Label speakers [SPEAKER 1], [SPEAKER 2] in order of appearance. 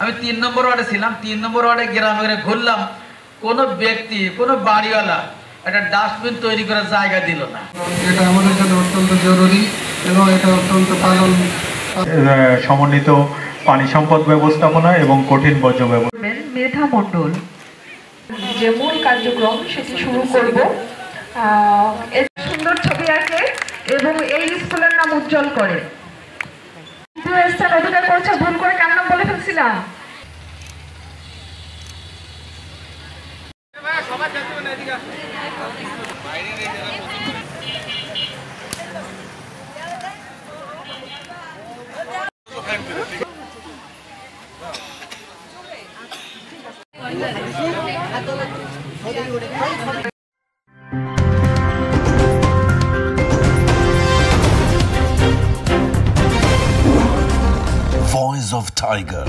[SPEAKER 1] আমি 3 নম্বর ওয়ার্ডে ছিলাম। 3 নম্বর ওয়ার্ডে গ্রামে ঘুরলাম, কোনো ব্যক্তি, কোনো বাড়িওয়ালা একটা ডাস্টবিন তৈরি করার জায়গা দিল না।
[SPEAKER 2] এটা আমাদের জন্য অত্যন্ত জরুরি এবং এটা অত্যন্ত পালন
[SPEAKER 3] সমন্বিত পানি সম্পদ ব্যবস্থাপনা এবং কঠিন বর্জ্য ব্যবস্থাপনা।
[SPEAKER 4] মেধা মণ্ডল যে মূল কার্যক্রম সেটি শুরু করব। সুন্দর ছবি আঁকে এবং এই স্কুলের নাম উজ্জ্বল করে। স্থান অধিকার করেছে, ভুল করে কার নাম বলে ফেলছিলাম।
[SPEAKER 5] Voice of Tiger.